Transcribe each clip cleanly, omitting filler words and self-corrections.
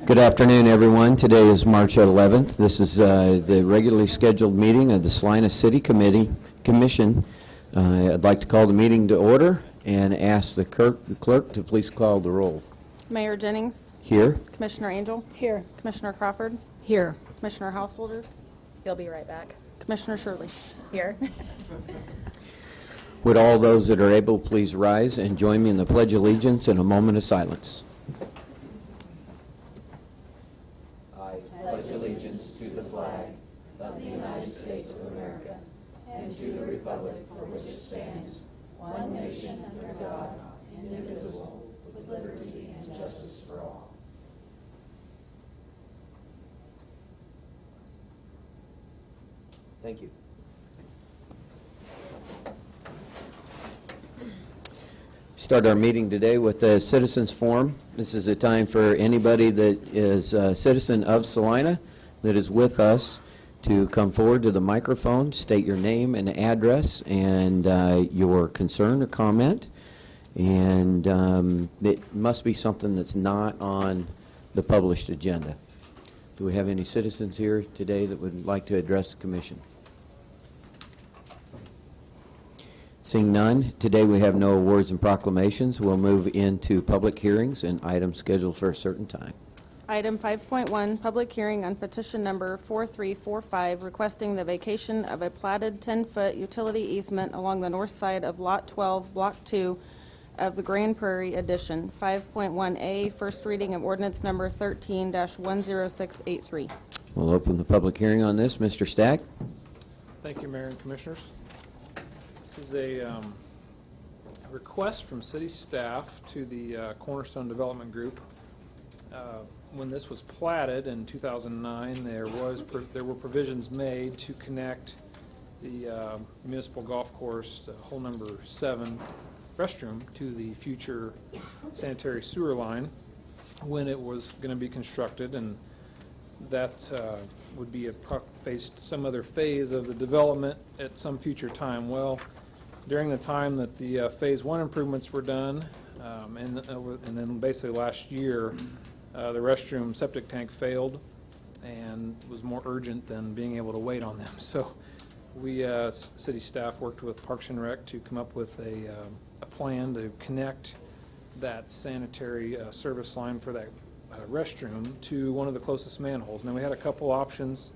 Good afternoon, everyone. Today is March 11th. This is the regularly scheduled meeting of the Salina City Commission. I'd like to call the meeting to order and ask the clerk to please call the roll. Mayor Jennings. Here. Commissioner Angel. Here. Commissioner Crawford. Here. Commissioner Householder. He'll be right back. Commissioner Shirley. Here. Would all those that are able please rise and join me in the Pledge of Allegiance in a moment of silence. I pledge allegiance to the flag of the United States of America and to the republic for which it stands, one nation under God, indivisible, with liberty and justice for all. Thank you. Start our meeting today with the Citizens Forum. This is a time for anybody that is a citizen of Salina that is with us to come forward to the microphone, state your name and address and your concern or comment. And it must be something that's not on the published agenda. Do we have any citizens here today that would like to address the commission? Seeing none, today we have no awards and proclamations. We'll move into public hearings and items scheduled for a certain time. Item 5.1, public hearing on petition number 4345, requesting the vacation of a platted 10-foot utility easement along the north side of Lot 12, Block 2 of the Grand Prairie Addition. 5.1A, first reading of ordinance number 13-10683. We'll open the public hearing on this. Mr. Stack. Thank you, Mayor and Commissioners. This is a request from city staff to the Cornerstone Development Group. When this was platted in 2009, there were provisions made to connect the municipal golf course, hole number 7 restroom, to the future sanitary sewer line when it was going to be constructed, and that would be some other phase of the development at some future time. Well, during the time that the Phase 1 improvements were done, and then basically last year, the restroom septic tank failed and was more urgent than being able to wait on them. So we, city staff, worked with Parks and Rec to come up with a plan to connect that sanitary service line for that restroom to one of the closest manholes. Now, we had a couple options.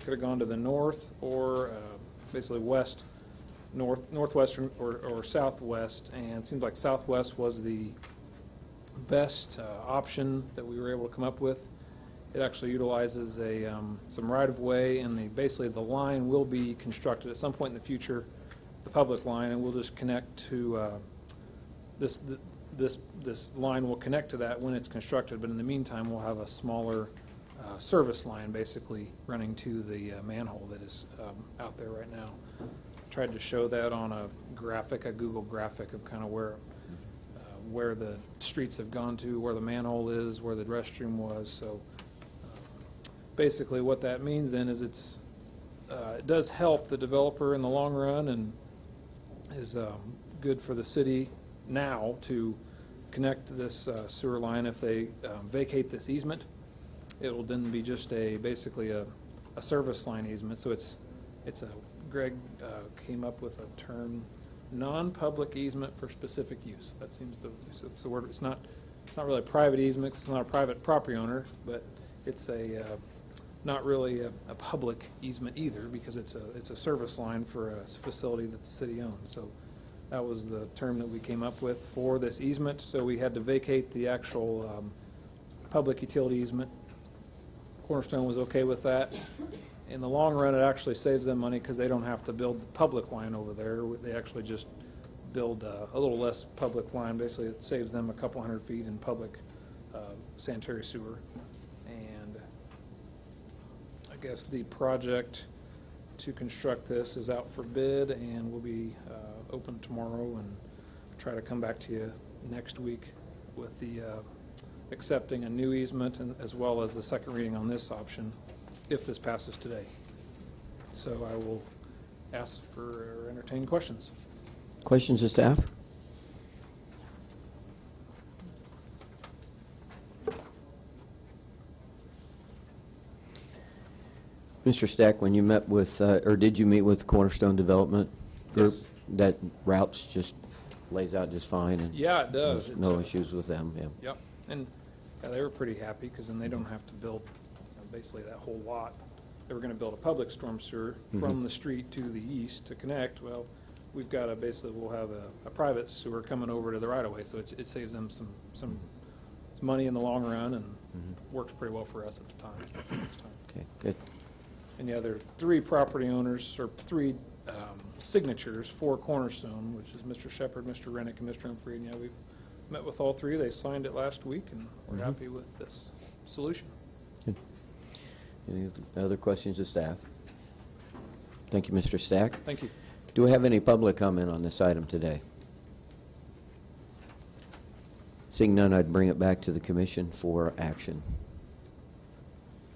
Could have gone to the north or basically northwest or southwest, and it seemed like southwest was the best option that we were able to come up with. It actually utilizes some right-of-way, and basically the line will be constructed at some point in the future, the public line, and we'll just connect to this line will connect to that when it's constructed, but in the meantime we'll have a smaller service line basically running to the manhole that is out there right now. Tried to show that on a Google graphic of kind of where the streets have gone to, where the manhole is, where the restroom was. So basically what that means then is it does help the developer in the long run, and is good for the city now to connect this sewer line. If they vacate this easement, it will then be just basically a service line easement. So it's Greg came up with a term, non-public easement for specific use. That seems it's the word. It's not really a private easement. It's not a private property owner, but it's not really a public easement either, because it's a service line for a facility that the city owns. So that was the term that we came up with for this easement. So we had to vacate the actual public utility easement. Cornerstone was okay with that. In the long run, it actually saves them money because they don't have to build the public line over there. They actually just build a little less public line. Basically, it saves them a couple hundred feet in public sanitary sewer. And I guess the project to construct this is out for bid and will be open tomorrow, and try to come back to you next week with the accepting a new easement, and as well as the second reading on this option if this passes today. So I will ask for or entertain questions. Questions of staff? Mr. Stack, when you met with, or did you meet with Cornerstone Development Group? Yes. That routes just lays out just fine? And Yeah, it does. there's no issues with them, yeah. Yep, and they were pretty happy because then they don't have to build basically that whole lot. They were going to build a public storm sewer from the street to the east to connect. Well, we've got basically we'll have a private sewer coming over to the right of way, so it saves them some money in the long run and works pretty well for us at the time. Okay, good. And the other three property owners, or three signatures for Cornerstone, which is Mr. Shepherd, Mr. Rennick, and Mr. Humphrey. And yeah, we've met with all three. They signed it last week, and we're happy with this solution. Good. Any other questions of staff? Thank you, Mr. Stack. Thank you. Do we have any public comment on this item today? Seeing none, I'd bring it back to the commission for action.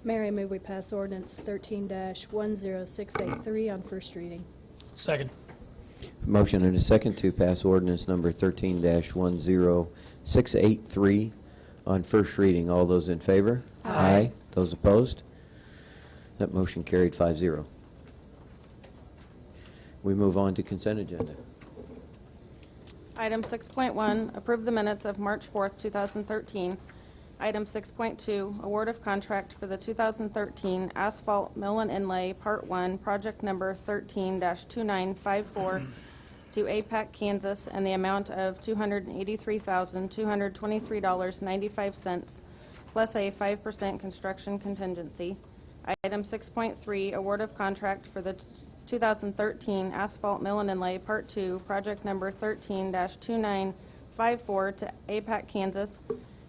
Mayor, I move we pass ordinance 13-10683 on first reading. Second. Motion and a second to pass ordinance number 13-10683 on first reading. All those in favor? Aye. Those opposed? That motion carried 5-0. We move on to consent agenda. Item 6.1, approve the minutes of March 4th, 2013. Item 6.2, award of contract for the 2013 asphalt mill and inlay, Part 1, project number 13-2954 to APAC, Kansas, and the amount of $283,223.95, plus a 5% construction contingency. Item 6.3, award of contract for the 2013 asphalt mill and inlay, Part 2, project number 13-2954 to APAC, Kansas,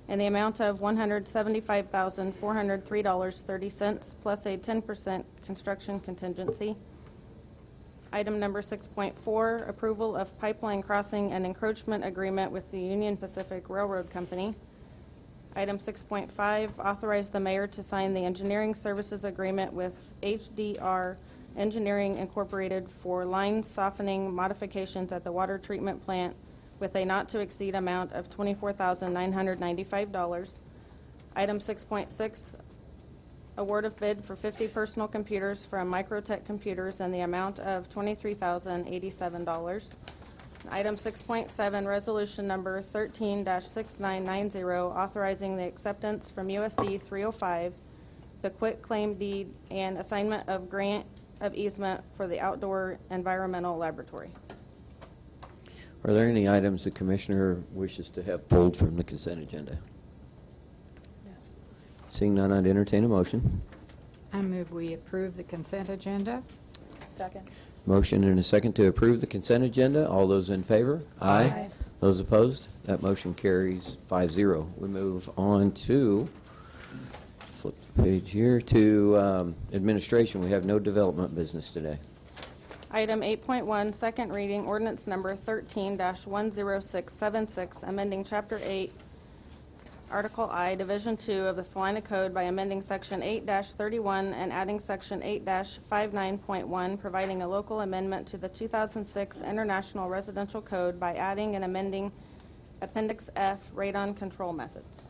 in the amount of $175,403.30, plus a 10% construction contingency. Item number 6.4, approval of pipeline crossing and encroachment agreement with the Union Pacific Railroad Company. Item 6.5, authorize the mayor to sign the engineering services agreement with HDR Engineering Incorporated for line softening modifications at the water treatment plant with a not-to-exceed amount of $24,995. Item 6.6, award of bid for 50 personal computers from Microtech Computers in the amount of $23,087. Item 6.7, resolution number 13-6990, authorizing the acceptance from USD 305, the quit claim deed, and assignment of grant of easement for the outdoor environmental laboratory. Are there any items the commissioner wishes to have pulled from the consent agenda? No. Seeing none, I'd entertain a motion. I move we approve the consent agenda. Second. Motion and a second to approve the consent agenda. All those in favor? Aye. Those opposed? That motion carries 5-0. We move on to, flip the page here, to administration. We have no development business today. Item 8.1, second reading, ordinance number 13-10676, amending Chapter 8, Article I, Division 2 of the Salina Code by amending Section 8-31 and adding Section 8-59.1, providing a local amendment to the 2006 International Residential Code by adding and amending Appendix F, radon control methods.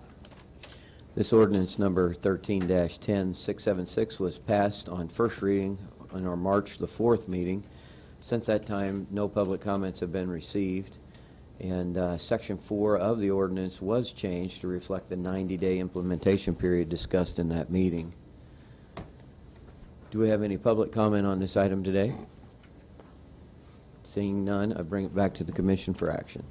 This ordinance number 13-10676 was passed on first reading on our March the 4th meeting. Since that time, no public comments have been received, and Section 4 of the ordinance was changed to reflect the 90-day implementation period discussed in that meeting. Do we have any public comment on this item today? Seeing none, I bring it back to the commission for action.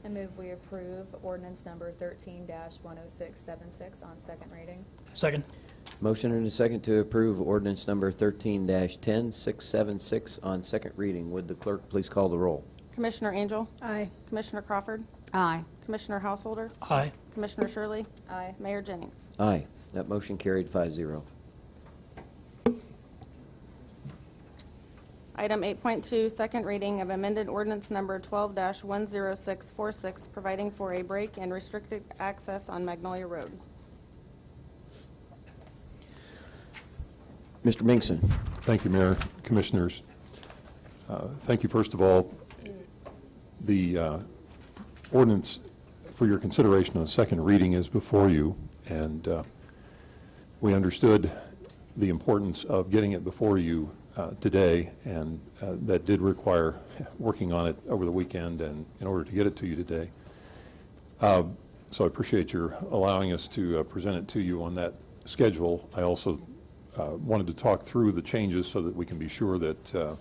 I move we approve ordinance number 13-10676 on second reading. Second. Motion and a second to approve ordinance number 13-10676 on second reading. Would the clerk please call the roll? Commissioner Angel? Aye. Commissioner Crawford? Aye. Commissioner Householder? Aye. Commissioner Shirley? Aye. Mayor Jennings. Aye. That motion carried 5-0. Item 8.2, second reading of amended ordinance number 12-10646, providing for a break and restricted access on Magnolia Road. Mr. Minkson. Thank you, Mayor, Commissioners. Thank you, first of all. The ordinance for your consideration on second reading is before you, and We understood the importance of getting it before you today, and that did require working on it over the weekend and in order to get it to you today. So I appreciate your allowing us to present it to you on that schedule. I also wanted to talk through the changes so that we can be sure that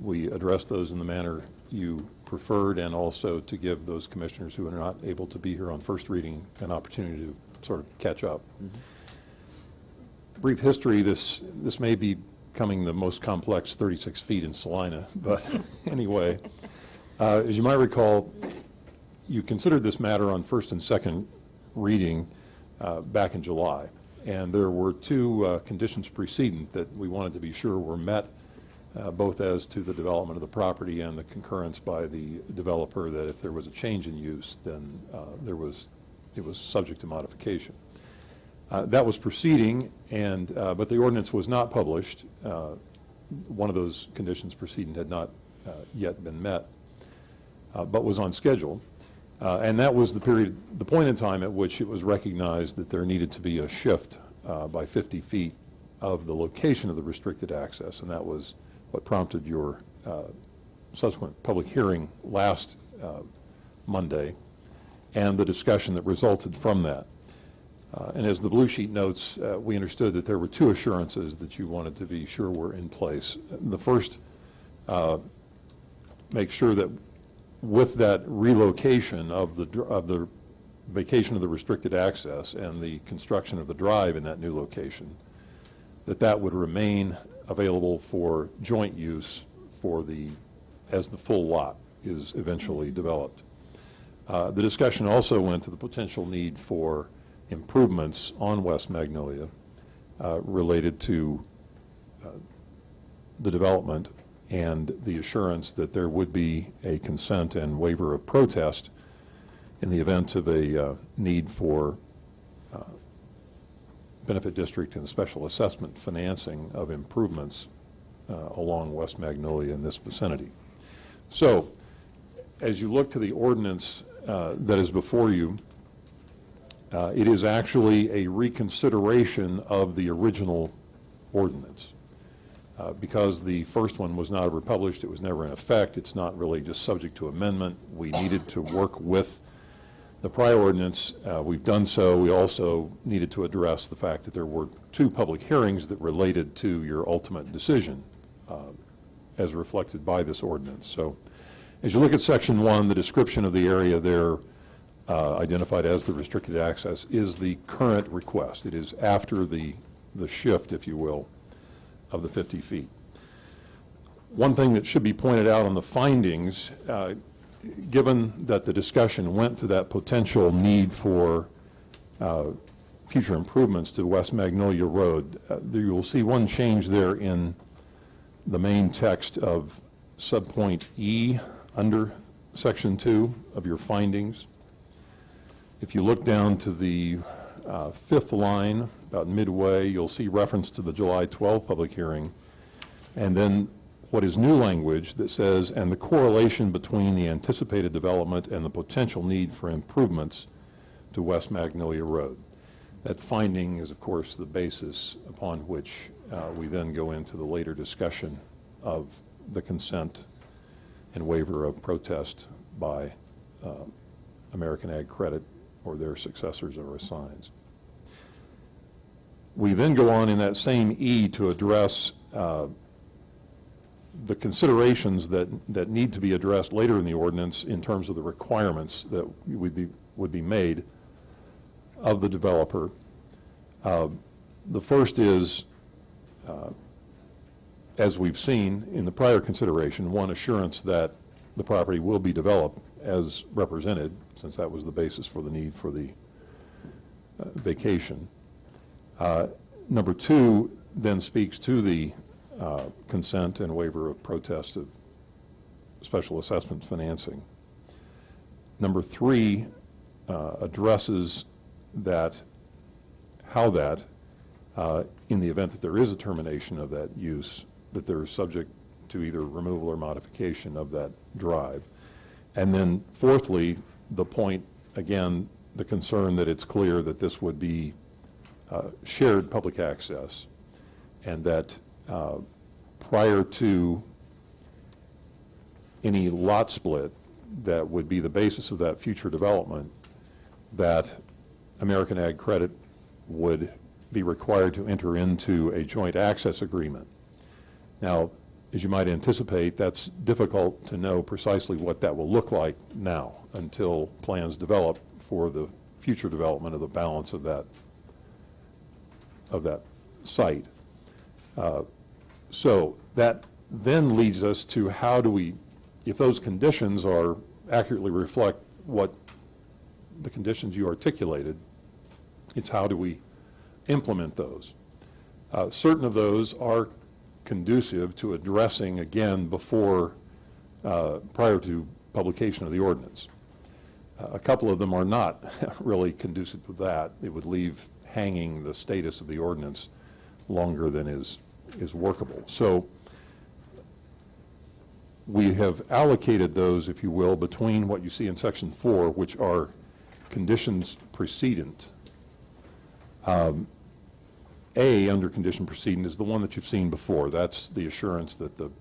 we address those in the manner you preferred, and also to give those commissioners who are not able to be here on first reading an opportunity to sort of catch up. Brief history, this may be becoming the most complex 36 feet in Salina, but anyway, as you might recall, you considered this matter on first and second reading back in July, and there were two conditions precedent that we wanted to be sure were met, both as to the development of the property and the concurrence by the developer that if there was a change in use, then it was subject to modification. That was proceeding, and but the ordinance was not published. One of those conditions precedent had not yet been met, but was on schedule. And that was the point in time at which it was recognized that there needed to be a shift by 50 feet of the location of the restricted access, and that was what prompted your subsequent public hearing last Monday, and the discussion that resulted from that. And as the blue sheet notes, we understood that there were two assurances that you wanted to be sure were in place. The first, make sure that with that relocation of the vacation of the restricted access and the construction of the drive in that new location, that would remain available for joint use as the full lot is eventually developed. The discussion also went to the potential need for improvements on West Magnolia related to the development, and the assurance that there would be a consent and waiver of protest in the event of a need for benefit district and special assessment financing of improvements along West Magnolia in this vicinity. So, as you look to the ordinance that is before you, it is actually a reconsideration of the original ordinance. Because the first one was not ever published, it was never in effect, it's not really just subject to amendment. We needed to work with the prior ordinance. We've done so. We also needed to address the fact that there were two public hearings that related to your ultimate decision as reflected by this ordinance. So as you look at Section 1, the description of the area there identified as the restricted access is the current request. It is after the shift, if you will, of the 50 feet. One thing that should be pointed out on the findings, given that the discussion went to that potential need for future improvements to West Magnolia Road, you will see one change there in the main text of subpoint E under Section 2 of your findings. If you look down to the fifth line, about midway, you'll see reference to the July 12 public hearing, and then what is new language that says, and the correlation between the anticipated development and the potential need for improvements to West Magnolia Road. That finding is, of course, the basis upon which we then go into the later discussion of the consent and waiver of protest by American Ag Credit or their successors or assigns. We then go on in that same E to address the considerations that need to be addressed later in the ordinance in terms of the requirements that would be made of the developer. The first is, as we've seen in the prior consideration, one assurance that the property will be developed as represented, since that was the basis for the need for the vacation. Number two then speaks to the consent and waiver of protest of special assessment financing. Number three addresses how that, in the event that there is a termination of that use, that they're subject to either removal or modification of that drive. And then fourthly, the point, again, the concern that it's clear that this would be shared public access, and that prior to any lot split that would be the basis of that future development, that American Ag Credit would be required to enter into a joint access agreement. Now, as you might anticipate, that's difficult to know precisely what that will look like now until plans develop for the future development of the balance of that site. So that then leads us to how do we, if those conditions are accurately reflect what the conditions you articulated, it's how do we implement those. Certain of those are conducive to addressing again before, prior to publication of the ordinance. A couple of them are not really conducive to that. It would leave hanging the status of the ordinance longer than is workable. So we have allocated those, if you will, between what you see in Section 4, which are conditions precedent. A, under condition precedent, is the one that you've seen before. That's the assurance that the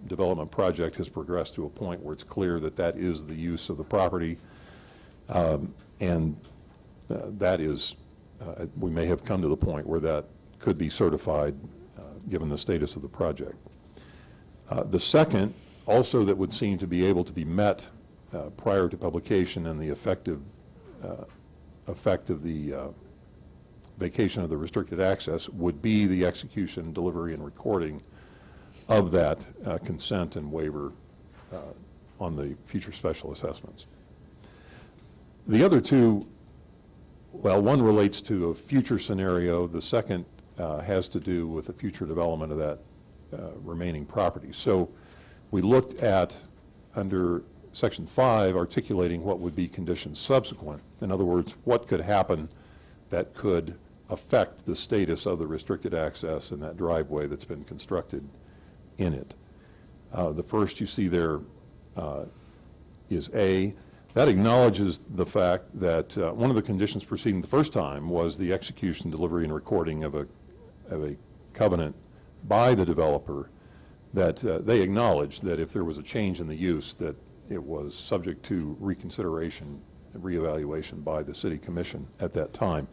development project has progressed to a point where it's clear that that is the use of the property. That is, we may have come to the point where that could be certified given the status of the project. The second, also that would seem to be able to be met prior to publication and the effect of the vacation of the restricted access, would be the execution, delivery, and recording of that consent and waiver on the future special assessments. The other two, well, one relates to a future scenario. The second has to do with the future development of that remaining property. So we looked at, under Section 5, articulating what would be conditions subsequent. In other words, what could happen that could affect the status of the restricted access and that driveway that's been constructed in it. The first you see there is A. That acknowledges the fact that one of the conditions preceding the first time was the execution, delivery, and recording of a covenant by the developer, that they acknowledged that if there was a change in the use, that it was subject to reconsideration and reevaluation by the City Commission at that time.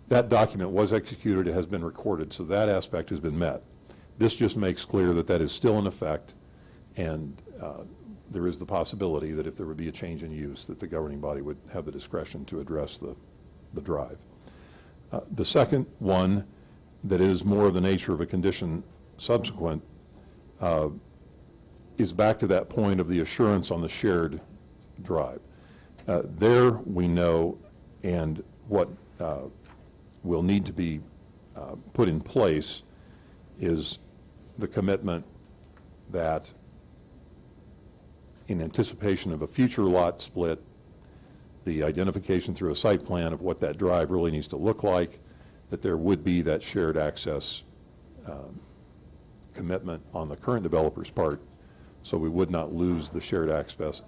That document was executed, it has been recorded, so that aspect has been met. This just makes clear that that is still in effect, and there is the possibility that if there would be a change in use, that the governing body would have the discretion to address the drive. The second one, that is more of the nature of a condition subsequent, is back to that point of the assurance on the shared drive. There we know, and what will need to be put in place is the commitment that in anticipation of a future lot split, the identification through a site plan of what that drive really needs to look like, that there would be that shared access commitment on the current developer's part, so we would not lose the shared access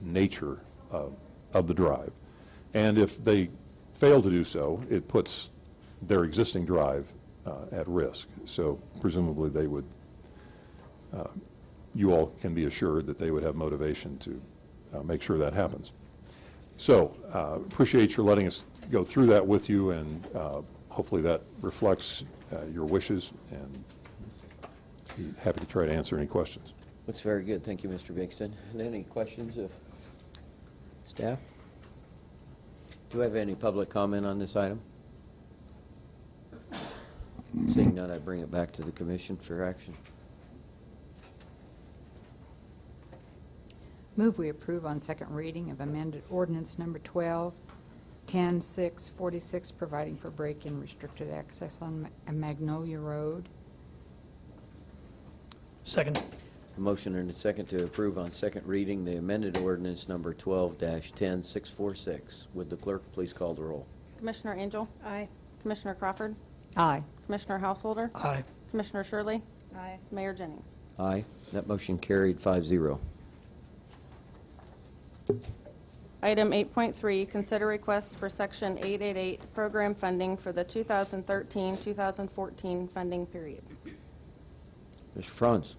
nature of the drive. And if they fail to do so, it puts their existing drive at risk. So presumably they would, you all can be assured that they would have motivation to make sure that happens. So appreciate your letting us go through that with you, and hopefully that reflects your wishes, and be happy to try to answer any questions. Looks very good. Thank you, Mr. Bigston. Any questions of staff? Do I have any public comment on this item? Seeing none, I bring it back to the commission for action. Move we approve on second reading of amended ordinance number 12, 10-646, providing for break-in restricted access on Magnolia Road. Second. A motion and a second to approve on second reading the amended ordinance number 12-10646. Would the clerk please call the roll? Commissioner Angel? Aye. Commissioner Crawford? Aye. Commissioner Householder? Aye. Commissioner Shirley? Aye. Mayor Jennings? Aye. That motion carried 5-0. Item 8.3, consider request for Section 888 program funding for the 2013-2014 funding period. Mr. Franz.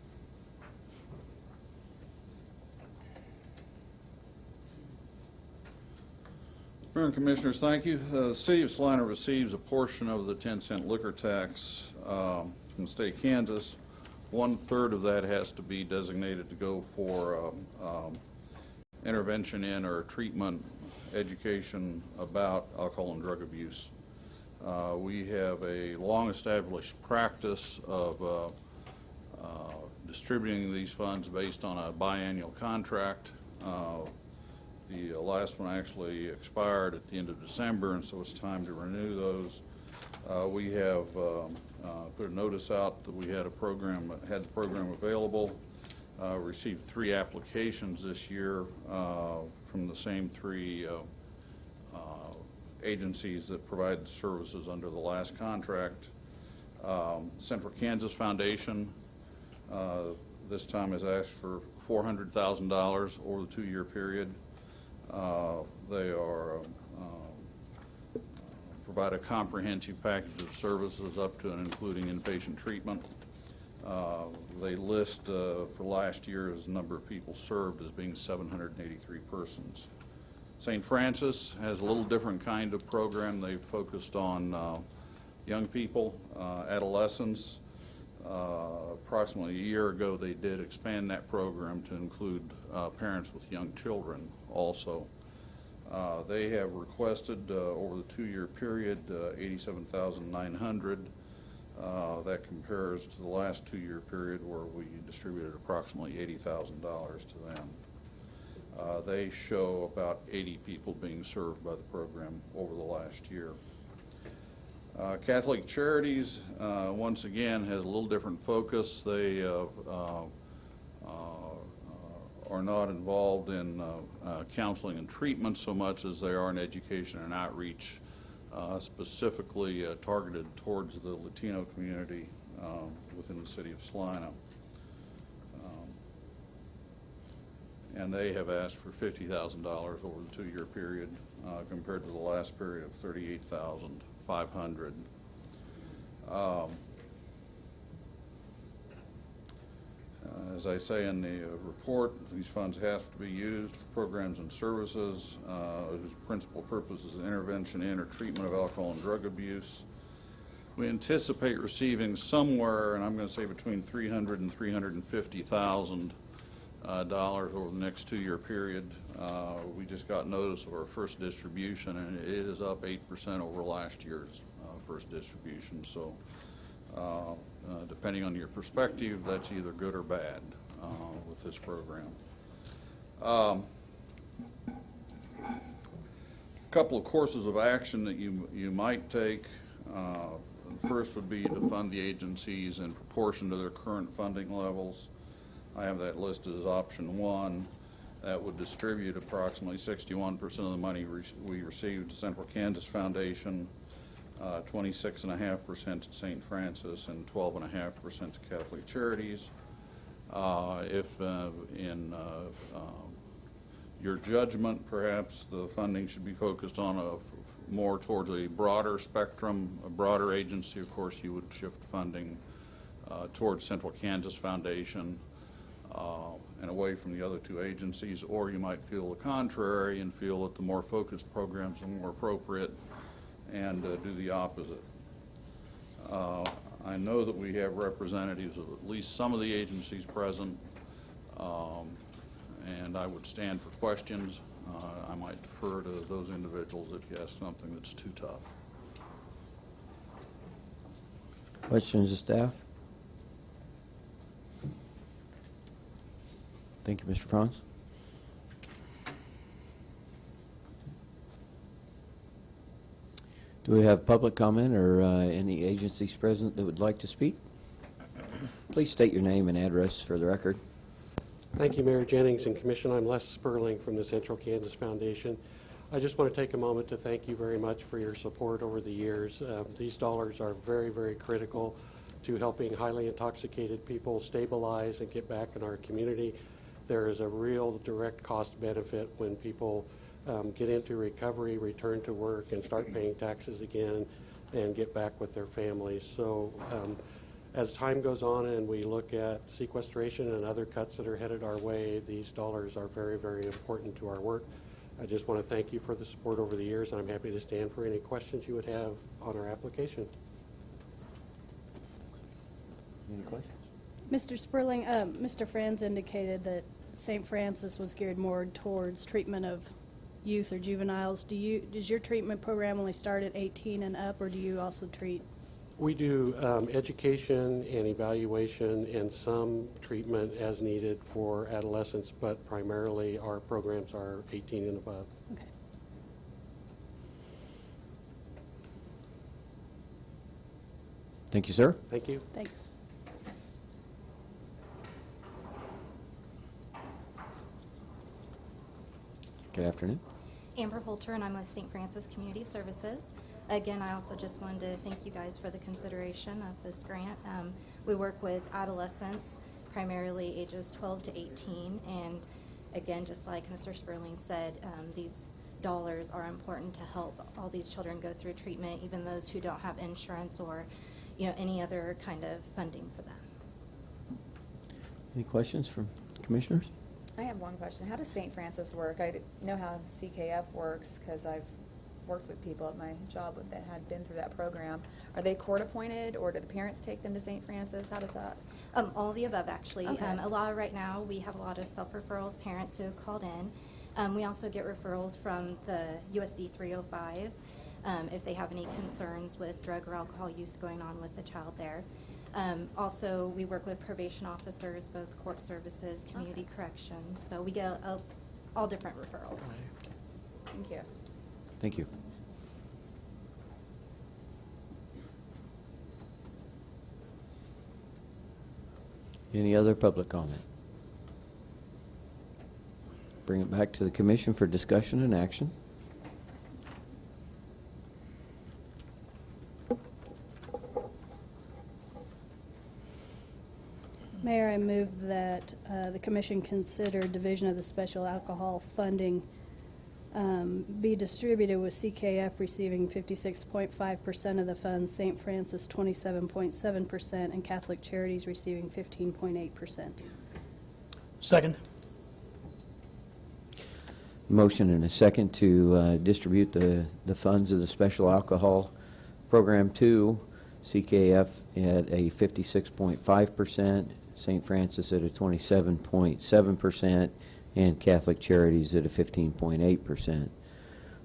Mayor and Commissioners, thank you. The City of Salina receives a portion of the 10-cent liquor tax from the state of Kansas. 1/3 of that has to be designated to go for intervention in or treatment education about alcohol and drug abuse. We have a long-established practice of distributing these funds based on a biannual contract. The last one actually expired at the end of December, and so it's time to renew those. We have put a notice out that we had the program available. Received 3 applications this year from the same 3 agencies that provide services under the last contract. Central Kansas Foundation this time has asked for $400,000 over the 2-year period. They are provide a comprehensive package of services up to and including inpatient treatment. They list for last year's number of people served as being 783 persons. St. Francis has a little different kind of program. They've focused on young people, adolescents. Approximately a year ago, they did expand that program to include parents with young children also. They have requested over the 2-year period $87,900. That compares to the last 2-year period where we distributed approximately $80,000 to them. They show about 80 people being served by the program over the last year. Catholic Charities, once again, has a little different focus. They are not involved in counseling and treatment so much as they are in education and outreach, specifically targeted towards the Latino community within the city of Salina. And they have asked for $50,000 over the 2-year period compared to the last period of $38,500. As I say in the report, these funds have to be used for programs and services whose principal purpose is intervention in or treatment of alcohol and drug abuse. We anticipate receiving somewhere, and I'm going to say between $300,000 and $350,000 over the next 2-year period. We just got notice of our first distribution, and it is up 8% over last year's first distribution. So depending on your perspective, that's either good or bad with this program. A couple of courses of action that you might take. First would be to fund the agencies in proportion to their current funding levels. I have that listed as option 1. That would distribute approximately 61% of the money we received to Central Kansas Foundation, 26.5% to St. Francis, and 12.5% to Catholic Charities. If in your judgment, perhaps the funding should be focused on more towards a broader spectrum, a broader agency, of course, you would shift funding towards Central Kansas Foundation and away from the other 2 agencies, or you might feel the contrary and feel that the more focused programs are more appropriate and do the opposite. I know that we have representatives of at least some of the agencies present, and I would stand for questions. I might defer to those individuals if you ask something that's too tough. Questions of staff? Thank you, Mr. Franz. Do we have public comment or any agencies present that would like to speak? Please state your name and address for the record. Thank you, Mayor Jennings and Commission. I'm Les Sperling from the Central Kansas Foundation. I just want to take a moment to thank you very much for your support over the years. These dollars are very, very critical to helping highly intoxicated people stabilize and get back in our community. There is a real direct cost benefit when people get into recovery, return to work, and start paying taxes again and get back with their families. So as time goes on and we look at sequestration and other cuts that are headed our way, these dollars are very, very important to our work. I just want to thank you for the support over the years, and I'm happy to stand for any questions you would have on our application. Any questions? Mr. Sperling, Mr. Franz indicated that St. Francis was geared more towards treatment of youth or juveniles. Does your treatment program only start at 18 and up, or do you also treat? We do education and evaluation and some treatment as needed for adolescents, but primarily our programs are 18 and above. Okay. Thank you, sir. Thank you. Thanks. Good afternoon. Amber Holter, and I'm with St. Francis Community Services. Again, I also just wanted to thank you guys for the consideration of this grant. We work with adolescents, primarily ages 12 to 18, and again, just like Mr. Sperling said, these dollars are important to help all these children go through treatment, even those who don't have insurance or any other kind of funding for them. Any questions from commissioners? I have one question. How does St. Francis work? I know how CKF works because I've worked with people at my job that had been through that program. Are they court appointed, or do the parents take them to St. Francis? How does that? All of the above, actually. Okay. Right now, we have a lot of self-referrals, parents who have called in. We also get referrals from the USD 305 if they have any concerns with drug or alcohol use going on with the child there. Also, we work with probation officers, both court services, community corrections. So we get all different referrals. Thank you. Thank you. Any other public comment? Bring it back to the commission for discussion and action. Mayor, I move that the commission consider division of the special alcohol funding be distributed, with CKF receiving 56.5% of the funds, St. Francis 27.7%, and Catholic Charities receiving 15.8%. Second. Motion and a second to distribute the funds of the special alcohol program to CKF at a 56.5%, St. Francis at a 27.7%, and Catholic Charities at a 15.8%.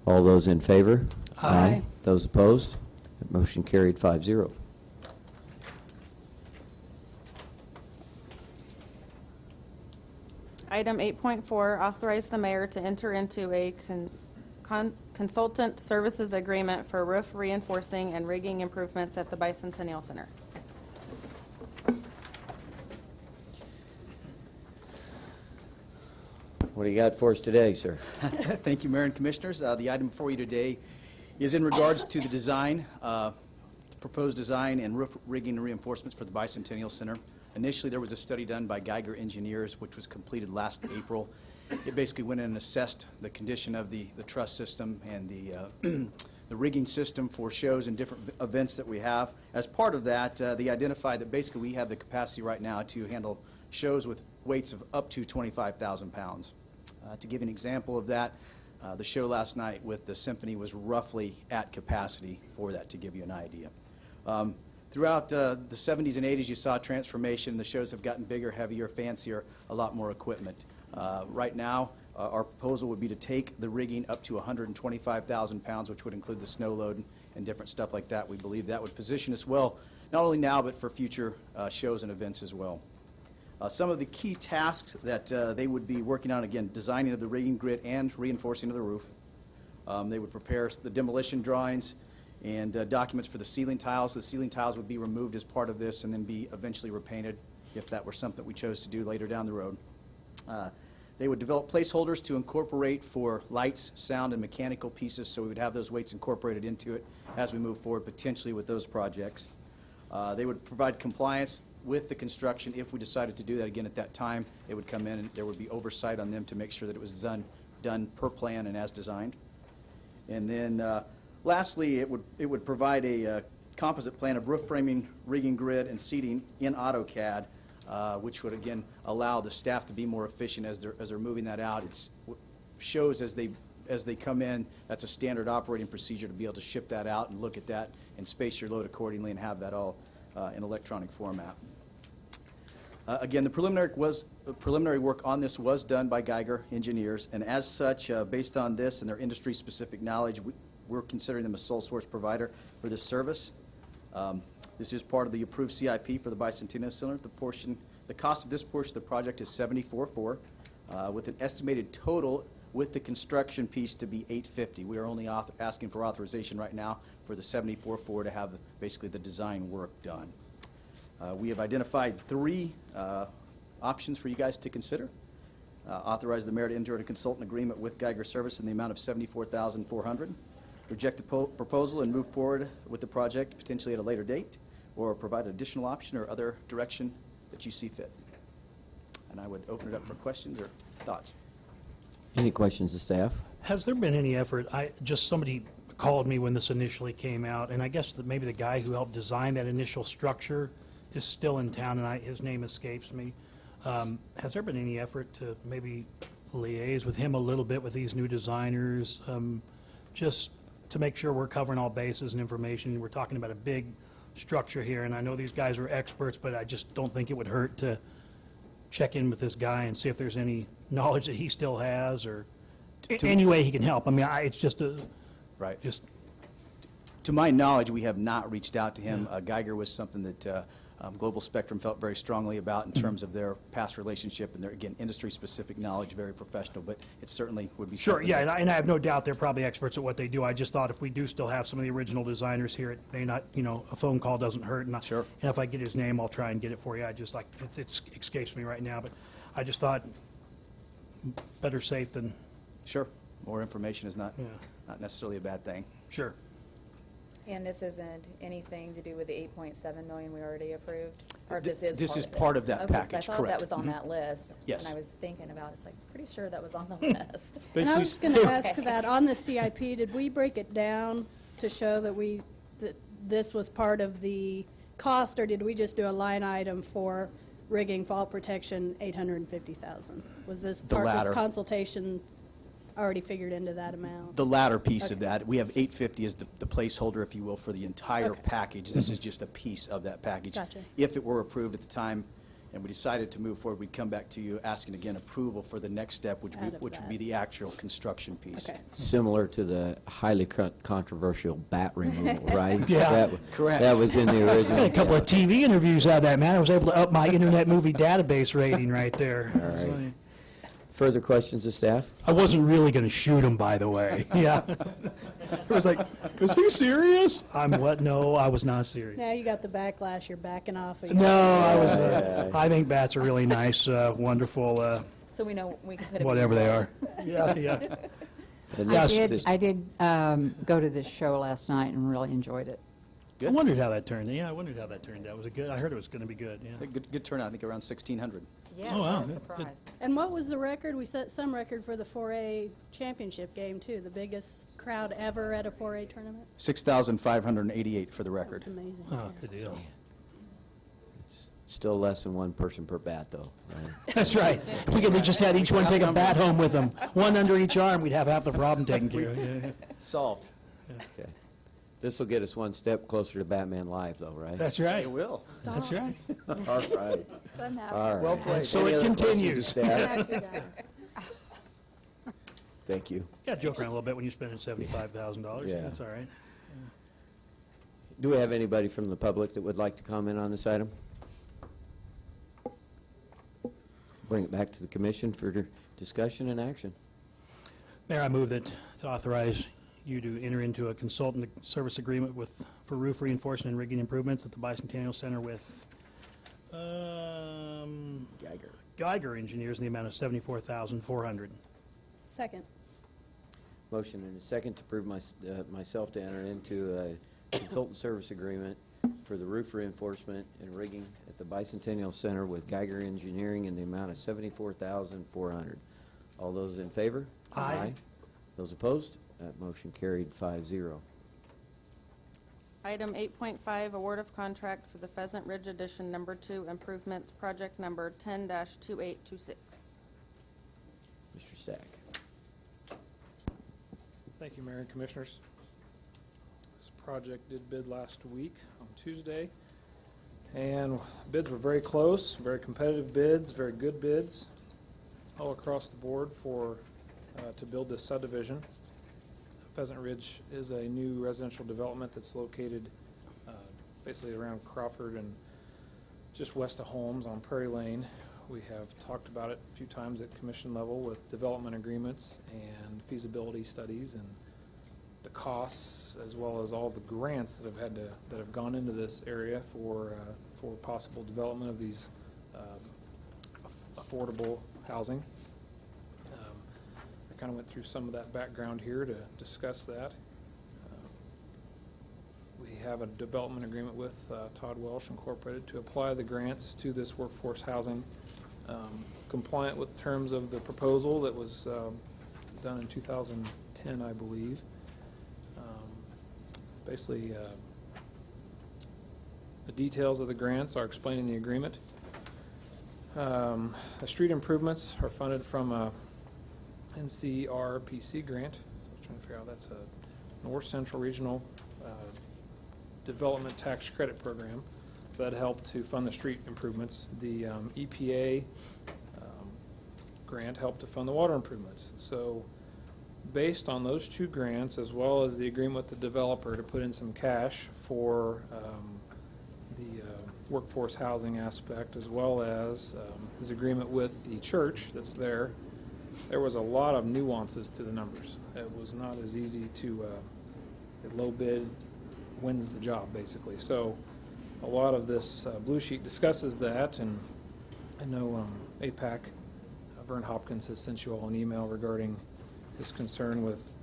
All those in favor? Aye. Those opposed? That motion carried 5-0. Item 8.4, authorize the mayor to enter into a consultant services agreement for roof reinforcing and rigging improvements at the Bicentennial Center. What do you got for us today, sir? Thank you, Mayor and Commissioners. The item before you today is in regards to the design, proposed design and roof rigging and reinforcements for the Bicentennial Center. Initially, there was a study done by Geiger Engineers, which was completed last April. It basically went in and assessed the condition of the truss system and the rigging system for shows and different events that we have. As part of that, they identified that basically we have the capacity right now to handle shows with weights of up to 25,000 pounds. To give an example of that, the show last night with the symphony was roughly at capacity for that, to give you an idea. Throughout the 70s and 80s, you saw transformation. The shows have gotten bigger, heavier, fancier, a lot more equipment. Right now, our proposal would be to take the rigging up to 125,000 pounds, which would include the snow load and different stuff like that. We believe that would position us well, not only now, but for future shows and events as well. Some of the key tasks that they would be working on, again, designing of the rigging grid and reinforcing of the roof. They would prepare the demolition drawings and documents for the ceiling tiles. The ceiling tiles would be removed as part of this and then be eventually repainted if that were something we chose to do later down the road. They would develop placeholders to incorporate for lights, sound, and mechanical pieces, so we would have those weights incorporated into it as we move forward, potentially with those projects. They would provide compliance with the construction if we decided to do that again at that time. It would come in and there would be oversight on them to make sure that it was done done per plan and as designed. And then lastly, it would provide a composite plan of roof framing, rigging grid, and seating in AutoCAD, which would again allow the staff to be more efficient as they're moving that out. It shows as they come in, that's a standard operating procedure to be able to ship that out and look at that and space your load accordingly and have that all in electronic format. Again, the preliminary work on this was done by Geiger engineers, and as such, based on this and their industry-specific knowledge, we're considering them a sole source provider for this service. This is part of the approved CIP for the Bicentennial Center. The cost of this portion of the project is $74,400, with an estimated total with the construction piece to be $850,000. We are only asking for authorization right now for the $74,400 to have basically the design work done. We have identified 3 options for you guys to consider. Authorize the mayor to enter a consultant agreement with Geiger Service in the amount of $74,400. Reject the proposal and move forward with the project potentially at a later date, or provide an additional option or other direction that you see fit. And I would open it up for questions or thoughts. Any questions of staff? Has there been any effort, somebody called me when this initially came out, and I guess that maybe the guy who helped design that initial structure is still in town, and his name escapes me. Has there been any effort to maybe liaise with him a little bit with these new designers, just to make sure we're covering all bases and information? We're talking about a big structure here, and I know these guys are experts, but I just don't think it would hurt to check in with this guy and see if there's any knowledge that he still has, or any way he can help. I mean, it's just a... Right. Just... To my knowledge, we have not reached out to him. Geiger was something that Global Spectrum felt very strongly about in terms of their past relationship and their, again, industry-specific knowledge, very professional, but it certainly would be... Sure, yeah, and I have no doubt they're probably experts at what they do. I just thought if we do still have some of the original designers here, it may not, a phone call doesn't hurt. And Sure. And if I get his name, I'll try and get it for you. It escapes me right now, but I just thought better safe than... Sure. More information is not Yeah. not necessarily a bad thing. Sure. And this isn't anything to do with the $8.7 million we already approved? Or if this is This is of it? part of that Okay, 'cause package, I thought correct. that was on that list. Yes. And I was thinking about, it's like, pretty sure that was on the list. And I was going to ask that, on the CIP, did we break it down to show that this was part of the cost, or did we just do a line item for rigging, fall protection, $850,000? Was this The part of this latter. consultation already figured into that amount? The latter piece of Okay. that, we have $850 as the placeholder, if you will, for the entire Okay. package. This is just a piece of that package. Gotcha. If it were approved at the time and we decided to move forward, we'd come back to you asking again approval for the next step, which Out of would be that. the actual construction piece. Okay. Similar to the highly controversial bat removal, right? Yeah. Correct. That was in the I original. had a couple of TV interviews out of that, man. I was able to up my Internet Movie Database rating right there. All right. Further questions of staff? I wasn't really going to shoot him, by the way. Yeah. It was like, is he serious? I'm what? No, I was not serious. Now you got the backlash, you're backing off. No, I was. I think bats are really nice, wonderful, So we know we can put it. whatever they are. Yeah, yeah. And I this- did go to this show last night and really enjoyed it. I wondered how that turned. Yeah, I wondered how that turned out. Was it good? I heard it was going to be good. Yeah. Good turnout, I think around 1,600. Yes, Oh, wow. I was Good. surprised. And what was the record? We set some record for the 4A championship game, too. The biggest crowd ever at a 4A tournament. 6,588 for the record. That's amazing. Oh, good deal. Still less than one person per bat, though, right? That's right. If we could just had each one take a bat home with them, one under each arm, we'd have half the problem taken care of. Yeah. Solved. Okay. This will get us one step closer to Batman Live, though, right? That's right. It will. That's right. All right. All right. Well played. So Any it other questions of continues. staff? Thank you. Yeah, joke around a little bit when you're spending $75,000. Yeah. That's all right. Do we have anybody from the public that would like to comment on this item? Bring it back to the commission for discussion and action. Mayor, I move that to authorize you to enter into a consultant service agreement for roof reinforcement and rigging improvements at the Bicentennial Center with Geiger Engineers in the amount of $74,400. Second. Motion and a second to approve myself to enter into a consultant service agreement for the roof reinforcement and rigging at the Bicentennial Center with Geiger Engineering in the amount of $74,400. All those in favor? Aye. Those opposed? That motion carried 5-0. Item 8.5, award of contract for the Pheasant Ridge Addition Number 2 improvements, project number 10-2826. Mr. Stack. Thank you, Mayor and Commissioners. This project did bid last week on Tuesday, and bids were very close, very competitive bids, very good bids all across the board for to build this subdivision. Pheasant Ridge is a new residential development that's located basically around Crawford and just west of Holmes on Prairie Lane. We have talked about it a few times at commission level with development agreements and feasibility studies and the costs, as well as all the grants that have gone into this area for possible development of these affordable housing. I kind of went through some of that background here to discuss that. We have a development agreement with Todd Welsh Incorporated to apply the grants to this workforce housing, compliant with terms of the proposal that was done in 2010, I believe. Basically, the details of the grants are explained in the agreement. The street improvements are funded from a NCRPC grant. I was trying to figure out, that's a North Central Regional Development Tax Credit Program. So that helped to fund the street improvements. The EPA grant helped to fund the water improvements. So based on those two grants, as well as the agreement with the developer to put in some cash for the workforce housing aspect, as well as his agreement with the church that's there was a lot of nuances to the numbers. It was not as easy to a low bid wins the job, basically. So a lot of this blue sheet discusses that, and I know APAC, Vern Hopkins, has sent you all an email regarding his concern with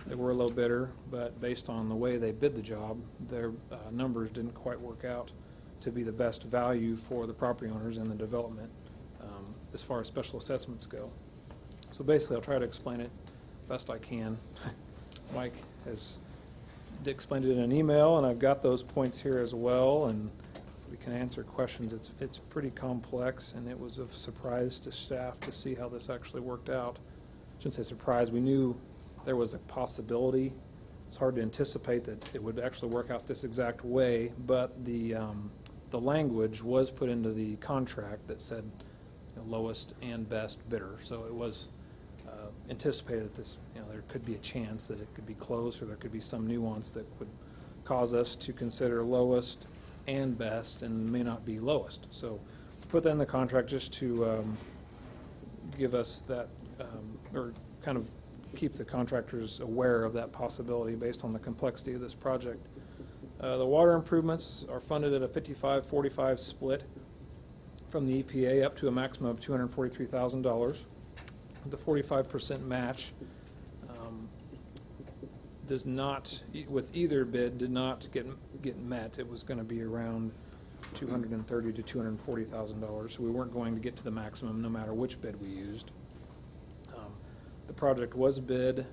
they were a low bidder, but based on the way they bid the job, their numbers didn't quite work out to be the best value for the property owners and the development as far as special assessments go. So basically, I'll try to explain it best I can. Mike has explained it in an email, and I've got those points here as well, and we can answer questions. It's pretty complex, and it was a surprise to staff to see how this actually worked out. I shouldn't say surprise. We knew there was a possibility. It's hard to anticipate that it would actually work out this exact way, but the language was put into the contract that said lowest and best bidder. So it was anticipated that this, there could be a chance that it could be close, or there could be some nuance that would cause us to consider lowest and best, and may not be lowest. So put that in the contract just to give us that, or kind of keep the contractors aware of that possibility based on the complexity of this project. The water improvements are funded at a 55-45 split from the EPA up to a maximum of $243,000. The 45% match does not, with either bid, did not get met. It was going to be around $230,000 to $240,000. So we weren't going to get to the maximum no matter which bid we used. The project was bid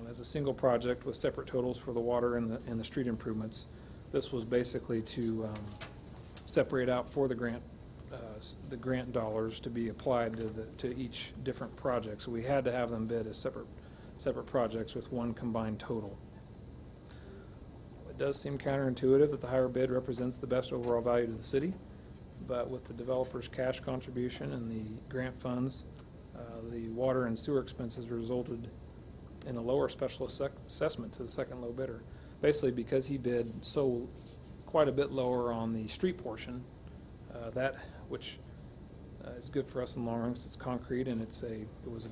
as a single project with separate totals for the water and the street improvements. This was basically to separate out for the grant dollars to be applied to each different project. So we had to have them bid as separate projects with one combined total. It does seem counterintuitive that the higher bid represents the best overall value to the city, but with the developer's cash contribution and the grant funds, the water and sewer expenses resulted in a lower special assessment to the second low bidder. Basically, because he bid quite a bit lower on the street portion, that which is good for us in the long run because it's concrete and it was a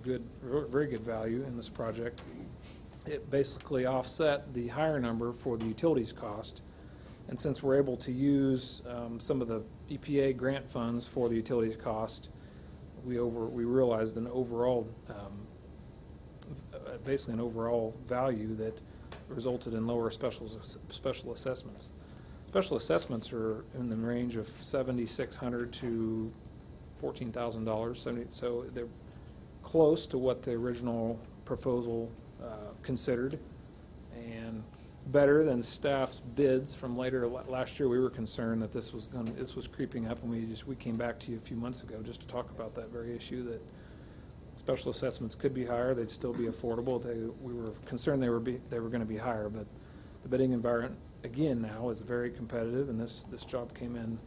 very good value in this project. It basically offset the higher number for the utilities cost, and since we're able to use some of the EPA grant funds for the utilities cost, we realized an overall, basically an overall value that resulted in lower special assessments. Special assessments are in the range of $7,600 to $14,000. So close to what the original proposal considered, and better than staff's bids from later last year. We were concerned that this was creeping up, and we came back to you a few months ago just to talk about that very issue, that special assessments could be higher, they'd still be affordable. We were concerned they were going to be higher, but the bidding environment again now is very competitive, and this job came in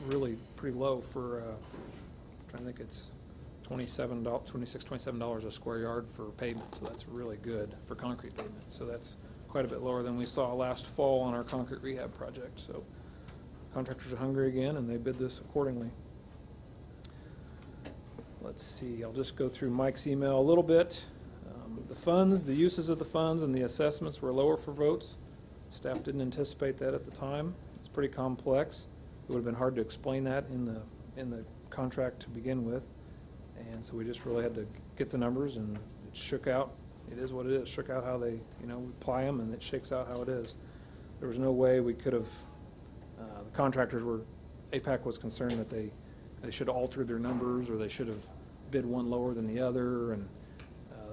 really pretty low for I'm trying to think, it's $27 a square yard for pavement, so that's really good for concrete pavement. So that's quite a bit lower than we saw last fall on our concrete rehab project. So contractors are hungry again, and they bid this accordingly. Let's see, I'll just go through Mike's email a little bit. The funds, the uses of the funds and the assessments were lower for votes. Staff didn't anticipate that at the time. It's pretty complex. It would have been hard to explain that in the contract to begin with. And so we just really had to get the numbers, and it shook out. It is what it is. Shook out how they, we apply them, and it shakes out how it is. There was no way we could have, the contractors were, APAC was concerned that they should have altered their numbers, or they should have bid one lower than the other, and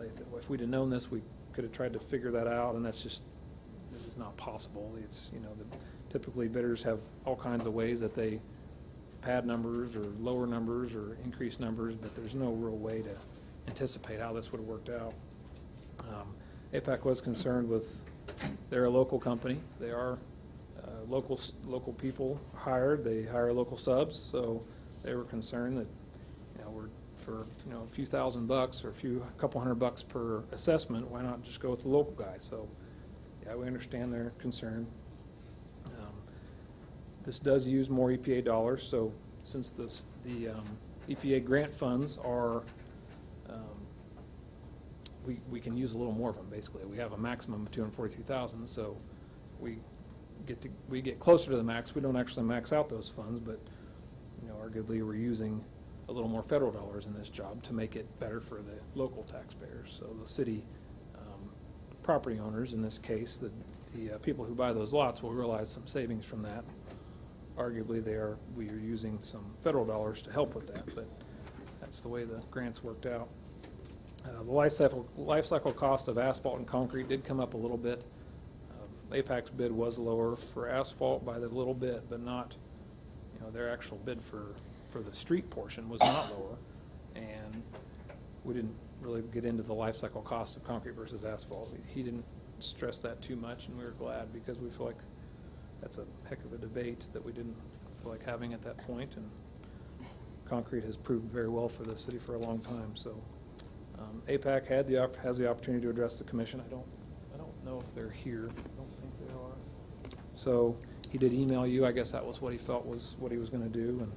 they said, well, if we'd have known this, we could have tried to figure that out, and that's just not possible. It's, typically bidders have all kinds of ways that they pad numbers or lower numbers or increase numbers, but there's no real way to anticipate how this would have worked out. APAC was concerned with, they're a local company. They are local people hired. They hire local subs, so they were concerned that, we're for a few $1,000 or a couple $100 per assessment, why not just go with the local guy? So yeah, we understand their concern. This does use more EPA dollars, so since the EPA grant funds are, we can use a little more of them. Basically, we have a maximum of $243,000, so we get closer to the max. We don't actually max out those funds, but arguably we're using a little more federal dollars in this job to make it better for the local taxpayers. So the city property owners, in this case, the people who buy those lots will realize some savings from that. Arguably, we are using some federal dollars to help with that, but that's the way the grants worked out. The life cycle cost of asphalt and concrete did come up a little bit. APAC's bid was lower for asphalt by the little bit, but not, their actual bid for the street portion was not lower, and we didn't really get into the life cycle cost of concrete versus asphalt. He didn't stress that too much, and we were glad, because we feel like that's a heck of a debate that we didn't feel like having at that point, and concrete has proved very well for the city for a long time. So APAC has the opportunity to address the commission. I don't know if they're here. I don't think they are. So he did email you. I guess that was what he felt was what he was going to do. And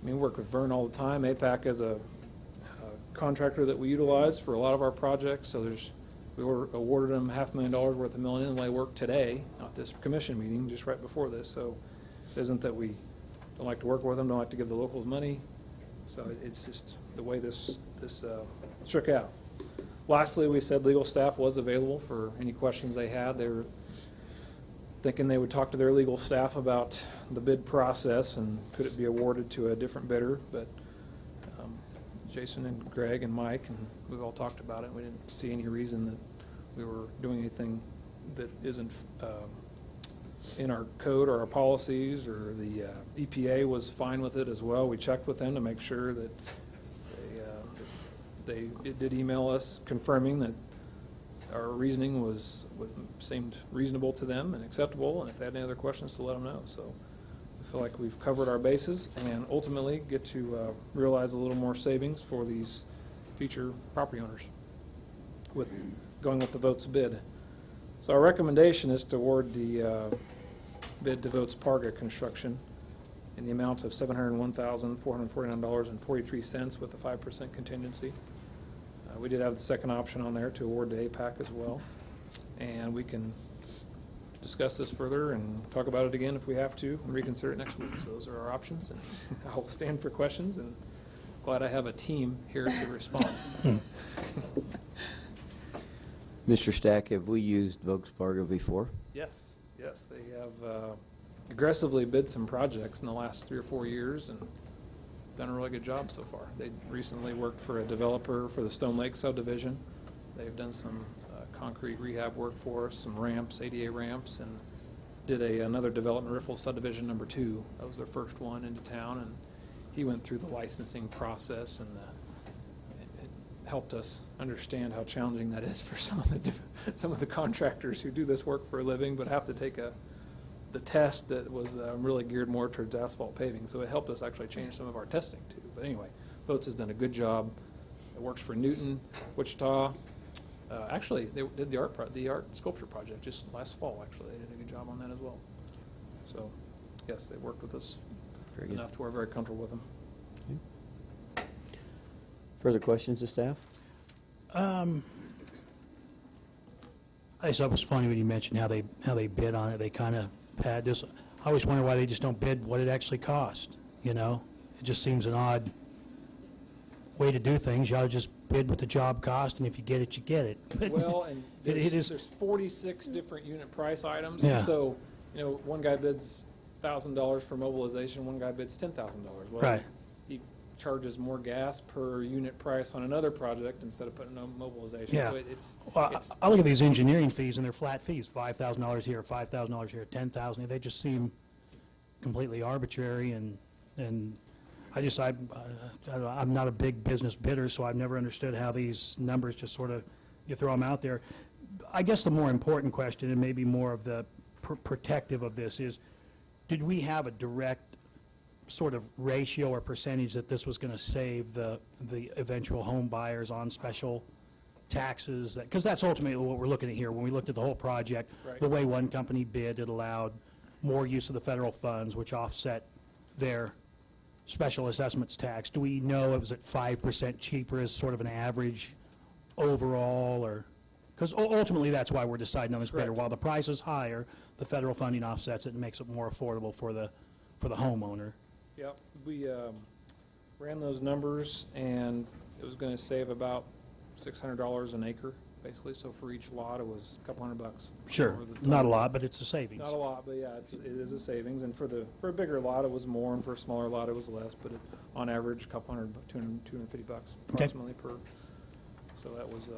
we work with Vern all the time. APAC is a contractor that we utilize for a lot of our projects. So we awarded them $500,000 worth of mill and inlay work today at this commission meeting, just right before this. So it isn't that we don't like to work with them, don't like to give the locals money. So it's just the way this shook out. Lastly, we said legal staff was available for any questions they had. They were thinking they would talk to their legal staff about the bid process and could it be awarded to a different bidder, but Jason and Greg and Mike, and we've all talked about it. We didn't see any reason that we were doing anything that isn't in our code or our policies, or the EPA was fine with it as well. We checked with them to make sure that they did email us confirming that our reasoning seemed reasonable to them and acceptable, and if they had any other questions to let them know. So I feel like we've covered our bases and ultimately get to realize a little more savings for these future property owners with going with the votes bid. So our recommendation is to award the bid to Votes Parga Construction in the amount of $701,449.43 with a 5% contingency. We did have the second option on there to award to APAC as well, and we can discuss this further and talk about it again if we have to and reconsider it next week. So those are our options, and I'll stand for questions, and glad I have a team here to respond. Mr. Stack, have we used Volkswagen before? Yes, they have aggressively bid some projects in the last 3 or 4 years, and done a really good job so far. They recently worked for a developer for the Stone Lake subdivision. They've done some concrete rehab work for us, some ramps, ADA ramps, and did another development, Riffle subdivision number 2. That was their first one into town, and he went through the licensing process, and it helped us understand how challenging that is for some of the contractors who do this work for a living, but have to take the test that was really geared more towards asphalt paving. So it helped us actually change some of our testing too. But anyway, Boats has done a good job. It works for Newton, Wichita. Actually, they did the art sculpture project just last fall. Actually, they did a good job on that as well. So, yes, they worked with us enough to where we're very comfortable with them. Okay. Further questions of staff? I just thought it was funny when you mentioned how they bid on it. They kind of had this. I always wonder why they just don't bid what it actually cost. You know, it just seems an odd way to do things. You ought to just bid what the job cost, and if you get it, you get it. Well, and there's 46 different unit price items. Yeah. So, one guy bids $1,000 for mobilization, one guy bids $10,000. Well, right. He charges more gas per unit price on another project instead of putting on mobilization. Yeah. So I look at these engineering fees, and they're flat fees, $5,000 here, $5,000 here, $10,000. They just seem completely arbitrary, and I'm not a big business bidder, so I've never understood how these numbers just sort of, you throw them out there. I guess the more important question, and maybe more of the protective of this, is did we have a direct sort of ratio or percentage that this was going to save the eventual home buyers on special taxes? Because that's ultimately what we're looking at here. When we looked at the whole project, right. The way one company bid, it allowed more use of the federal funds, which offset their special assessments tax. Do we know it was at 5% cheaper as sort of an average overall, or because ultimately that's why we're deciding on this bidder. While the price is higher, the federal funding offsets it and makes it more affordable for the homeowner. Yep, we ran those numbers, and it was going to save about $600 an acre, basically. So for each lot, it was a couple $100. Sure, not a lot, but it's a savings. Not a lot, but yeah, it is a savings. And for a bigger lot, it was more, and for a smaller lot, it was less. But on average, a couple $250 approximately per. So that was.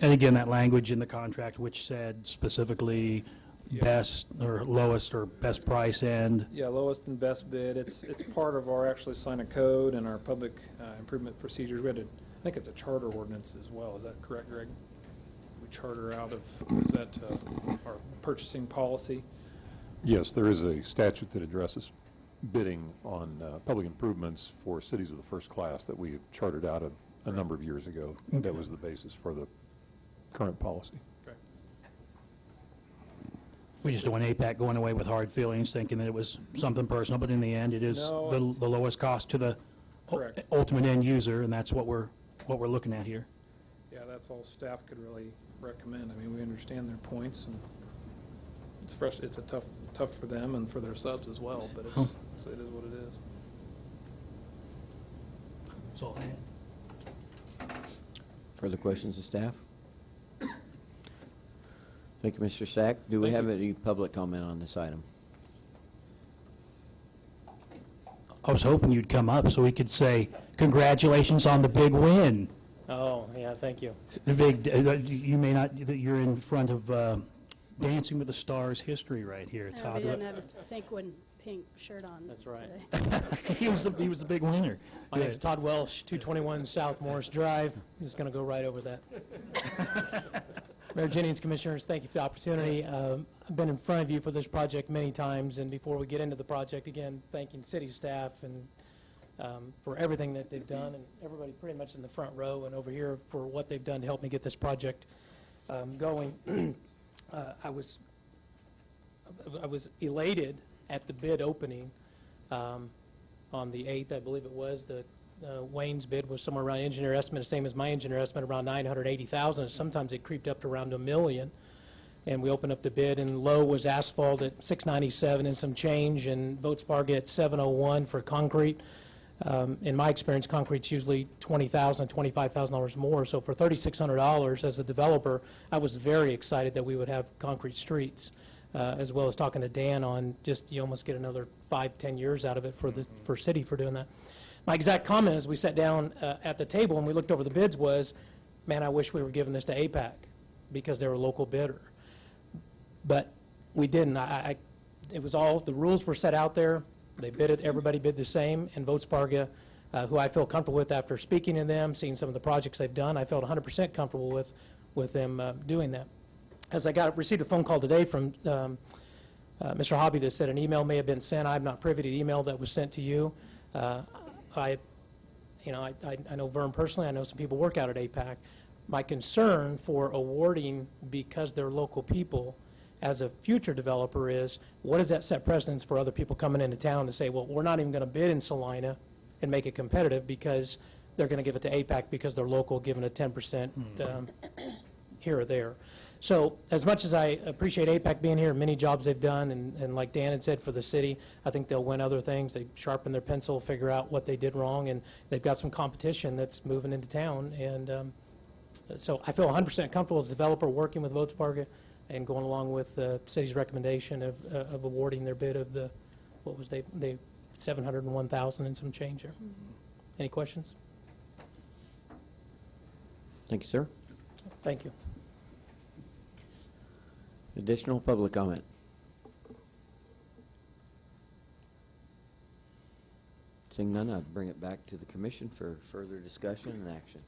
And again, that language in the contract which said specifically best or lowest or best price end. Yeah, lowest and best bid. It's part of our actually sign a code and our public improvement procedures. We had I think it's a charter ordinance as well. Is that correct, Greg? We charter out of, is that our purchasing policy? Yes, there is a statute that addresses bidding on public improvements for cities of the first class that we chartered out of a number of years ago. Okay. That was the basis for the current policy. Okay. We just don't want APAC going away with hard feelings, thinking that it was something personal, but in the end, it is the lowest cost to the ultimate end user, and that's what we're looking at here. Yeah, that's all staff could really recommend. I mean, we understand their points, and it's fresh. It's a tough for them and for their subs as well. But so it is what it is. That's all I had. Further questions of staff? Thank you, Mr. Sack. Do we have any public comment on this item? I was hoping you'd come up so we could say, congratulations on the big win. Oh, yeah, thank you. The big, you may not, you're in front of Dancing with the Stars history right here. He didn't have his sequin pink shirt on. That's right. he was the big winner. My name's Todd Welsh, 221 South Morris Drive. I'm just going to go right over that. Mayor Jennings, Commissioners, thank you for the opportunity. I've been in front of you for this project many times, and before we get into the project, again, thanking city staff and for everything that they've done, and everybody pretty much in the front row and over here for what they've done to help me get this project going. I was elated at the bid opening on the 8th, I believe it was. The Wayne's bid was somewhere around engineer estimate, the same as my engineer estimate, around $980,000. Sometimes it creeped up to around $1 million. And we opened up the bid, and low was asphalt at $697 and some change, and Votes-Barge at $701 for concrete. In my experience, concrete's usually $20,000, $25,000 more. So for $3,600 as a developer, I was very excited that we would have concrete streets, as well as talking to Dan on just you almost get another 5-10 years out of it for the city for doing that. My exact comment as we sat down at the table and we looked over the bids was, man, I wish we were giving this to APAC because they're a local bidder. But we didn't. It was all, the rules were set out there. They bid it, everybody bid the same, and Votes Parga, who I feel comfortable with after speaking to them, seeing some of the projects they've done, I felt 100% comfortable with them doing that. As I received a phone call today from Mr. Hobby that said an email may have been sent. I'm not privy to the email that was sent to you. I know Vern personally. I know some people work out at APAC. My concern for awarding because they're local people as a future developer is, what does that set precedence for other people coming into town to say, well, we're not even going to bid in Salina and make it competitive because they're going to give it to APAC because they're local, giving a 10% here or there. So as much as I appreciate APAC being here, many jobs they've done, and like Dan had said for the city, I think they'll win other things. They sharpen their pencil, figure out what they did wrong, and they've got some competition that's moving into town. And so I feel 100% comfortable as a developer working with Votes Parga and going along with the city's recommendation of awarding their bid of the, what was they $701,000 and some change there. Any questions? Thank you, sir. Thank you. Additional public comment? Seeing none, I'd bring it back to the commission for further discussion and action.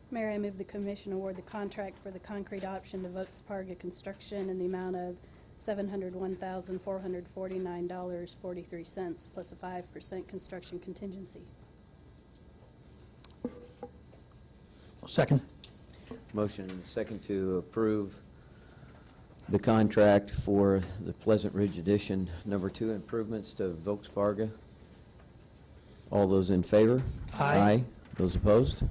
Mayor, I move the commission award the contract for the concrete option to Votes Parga Construction in the amount of $701,449.43 plus a 5% construction contingency. Second. Motion and a second to approve the contract for the Pleasant Ridge Addition Number 2 improvements to Votes Parga. All those in favor? Aye. Those opposed?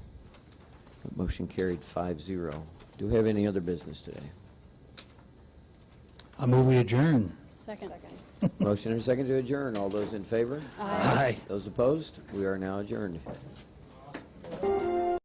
That motion carried 5-0. Do we have any other business today? I move we adjourn. Second. Motion and a second to adjourn. All those in favor? Aye. Those opposed? We are now adjourned.